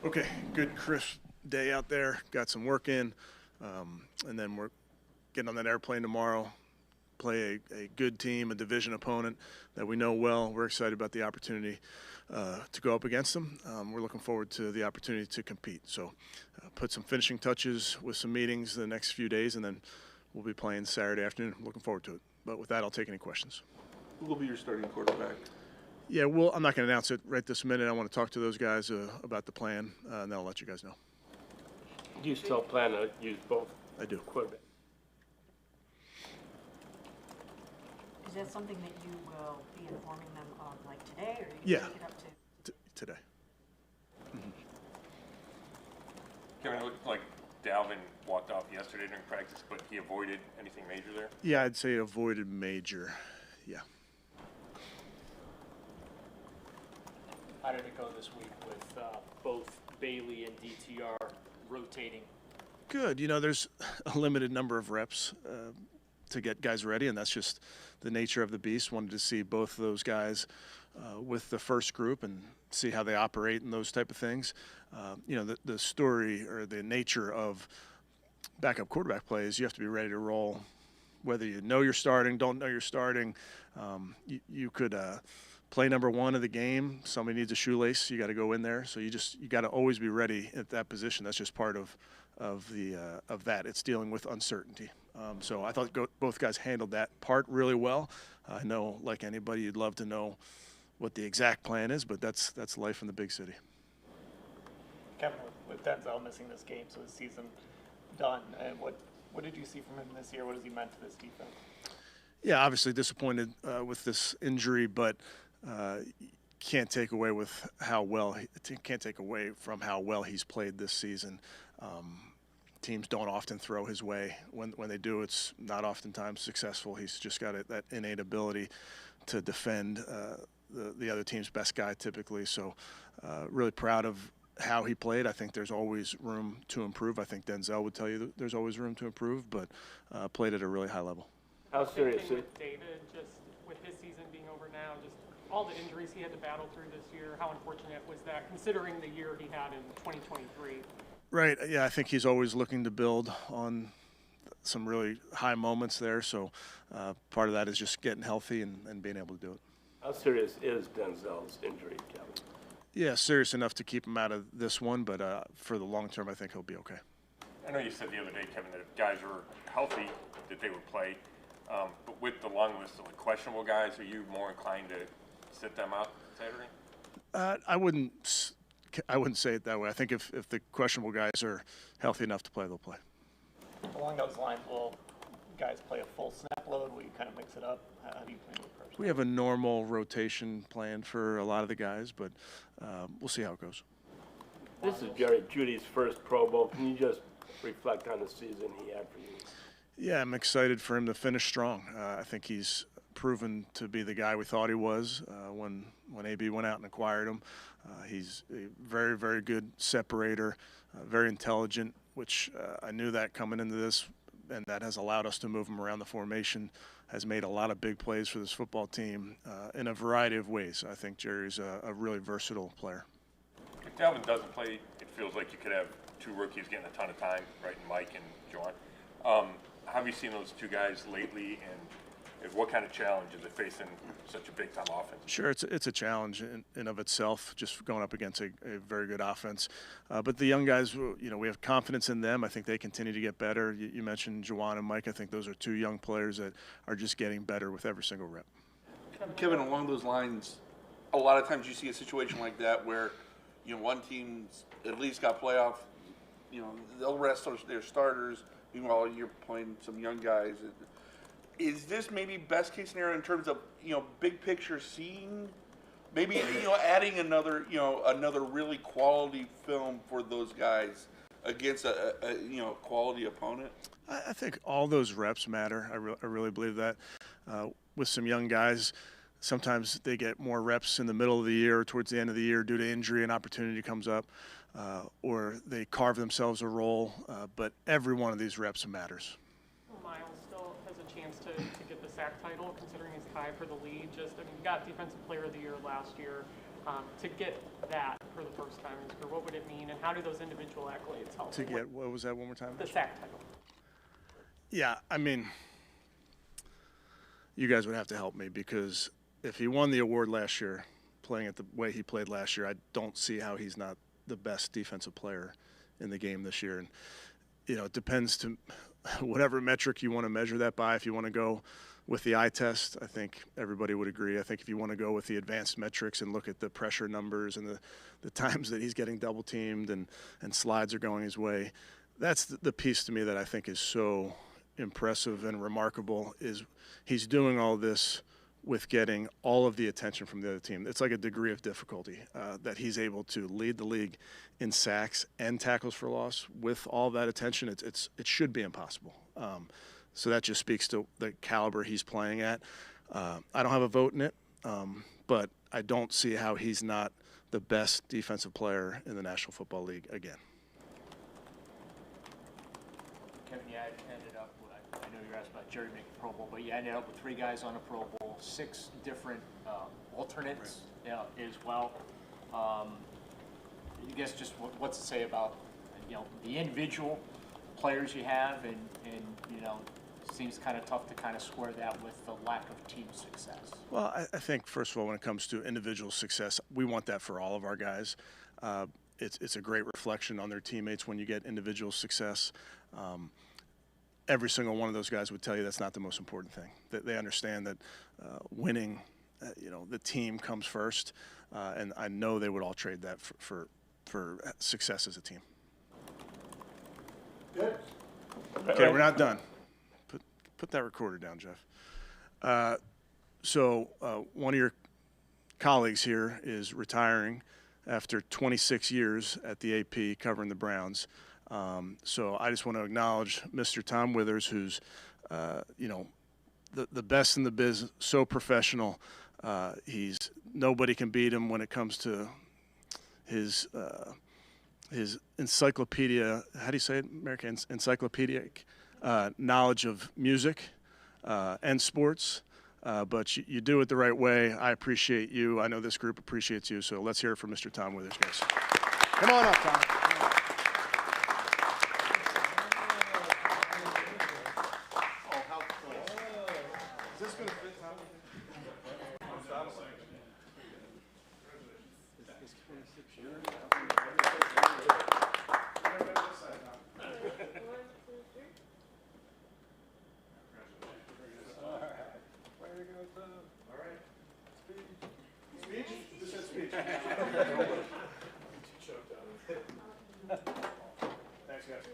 Okay, good crisp day out there. Got some work in, and then we're getting on that airplane tomorrow. Play a good team, a division opponent that we know well. We're excited about the opportunity to go up against them. We're looking forward to the opportunity to compete. So put some finishing touches with some meetings the next few days, and then we'll be playing Saturday afternoon. Looking forward to it. But with that, I'll take any questions. Who will be your starting quarterback? Yeah, well, I'm not going to announce it right this minute. I want to talk to those guys about the plan, and then I'll let you guys know. Do you still plan to use both? I do. Quarterback. Is that something that you will be informing them of, like today, or are you Yeah. going to take it up to? Today. Mm-hmm. Kevin, it looked like Dalvin walked off yesterday during practice, but he avoided anything major there? Yeah, I'd say avoided major. Yeah. How did it go this week with both Bailey and DTR rotating? Good. You know, there's a limited number of reps to get guys ready, and that's just the nature of the beast. Wanted to see both of those guys with the first group and see how they operate and those type of things. You know, the story or the nature of backup quarterback play is you have to be ready to roll, whether you know you're starting, don't know you're starting. You could play number one of the game. Somebody needs a shoelace. You got to go in there. So you got to always be ready at that position. That's just part of that. It's dealing with uncertainty. So I thought both guys handled that part really well. I know, like anybody, you'd love to know what the exact plan is, but that's life in the big city. Kevin, with Denzel missing this game, so his season done, and what did you see from him this year? What has he meant to this defense? Yeah, obviously disappointed with this injury, but can't take away from how well he's played this season. Teams don't often throw his way. When they do, it's not oftentimes successful. He's just got that innate ability to defend the other team's best guy typically. So really proud of how he played. I think there's always room to improve. I think Denzel would tell you that there's always room to improve, but played at a really high level. How serious is with David, just with his season being over now, just all the injuries he had to battle through this year, how unfortunate was that considering the year he had in 2023? Right. Yeah, I think he's always looking to build on some really high moments there. So part of that is just getting healthy and being able to do it. How serious is Denzel's injury, Kevin? Yeah, serious enough to keep him out of this one, but for the long term, I think he'll be okay. I know you said the other day, Kevin, that if guys were healthy, that they would play. But with the long list of the questionable guys, are you more inclined to sit them out Saturday? I wouldn't say it that way. I think if the questionable guys are healthy enough to play, they'll play. Along those lines, will guys play a full snap load? Will you kind of mix it up? How do you plan to approach it? We have a normal rotation plan for a lot of the guys, but we'll see how it goes. This is Jerry Jeudy's first Pro Bowl. Can you just reflect on the season he had for you? Yeah, I'm excited for him to finish strong. I think he's proven to be the guy we thought he was when AB went out and acquired him. He's a very, very good separator, very intelligent, which I knew that coming into this, and that has allowed us to move him around the formation, has made a lot of big plays for this football team in a variety of ways. I think Jerry's a really versatile player. If Dalvin doesn't play, it feels like you could have two rookies getting a ton of time, right, in Mike and Juwan. How have you seen those two guys lately, and what kind of challenge is it facing such a big-time offense? Sure, it's a challenge in of itself, just going up against a very good offense. But the young guys, you know, we have confidence in them. I think they continue to get better. You mentioned Juwan and Mike. I think those are two young players that are just getting better with every single rep. Kevin, along those lines, a lot of times you see a situation like that where, you know, one team's at least got playoff, you know, they'll rest their starters. Meanwhile, you're playing some young guys. Is this maybe best case scenario in terms of, you know, big picture seeing? Maybe, you know, adding another really quality film for those guys against a you know, quality opponent? I think all those reps matter. I really believe that. With some young guys, sometimes they get more reps in the middle of the year or towards the end of the year due to injury and opportunity comes up, or they carve themselves a role. But every one of these reps matters. Myles still has a chance to get the sack title, considering he's tied for the lead. Just, I mean, he got Defensive Player of the Year last year. To get that for the first time in his career, what would it mean, and how do those individual accolades help? To get, what was that one more time? The sack title. Yeah, I mean, you guys would have to help me, because if he won the award last year, playing it the way he played last year, I don't see how he's not the best defensive player in the game this year. And, it depends to whatever metric you want to measure that by. If you want to go with the eye test, I think everybody would agree. I think if you want to go with the advanced metrics and look at the pressure numbers and the times that he's getting double teamed and slides are going his way, that's the piece to me that I think is so impressive and remarkable, is he's doing all this with getting all of the attention from the other team. It's like a degree of difficulty that he's able to lead the league in sacks and tackles for loss with all that attention. It should be impossible. So that just speaks to the caliber he's playing at. I don't have a vote in it, but I don't see how he's not the best defensive player in the National Football League again. Kevin, you ended up, I know you were asked about Jerry making Pro Bowl, but you ended up with 3 guys on a Pro Bowl, 6 different alternates as well. I guess just what's to say about the individual players you have, and seems kind of tough to kind of square that with the lack of team success. Well, I think, first of all, when it comes to individual success, we want that for all of our guys. It's a great reflection on their teammates when you get individual success. Every single one of those guys would tell you that's not the most important thing. That they understand that winning, the team comes first, and I know they would all trade that for success as a team. Good. Okay, we're not done. Put that recorder down, Jeff. So one of your colleagues here is retiring after 26 years at the AP covering the Browns. So I just want to acknowledge Mr. Tom Withers, who's, the best in the biz, so professional. Nobody can beat him when it comes to his encyclopedia. How do you say it, American? Encyclopedic knowledge of music and sports. But you do it the right way. I appreciate you. I know this group appreciates you. So let's hear it from Mr. Tom Withers, guys. Come on up, Tom. Is this going to fit, Tom? Thanks, guys.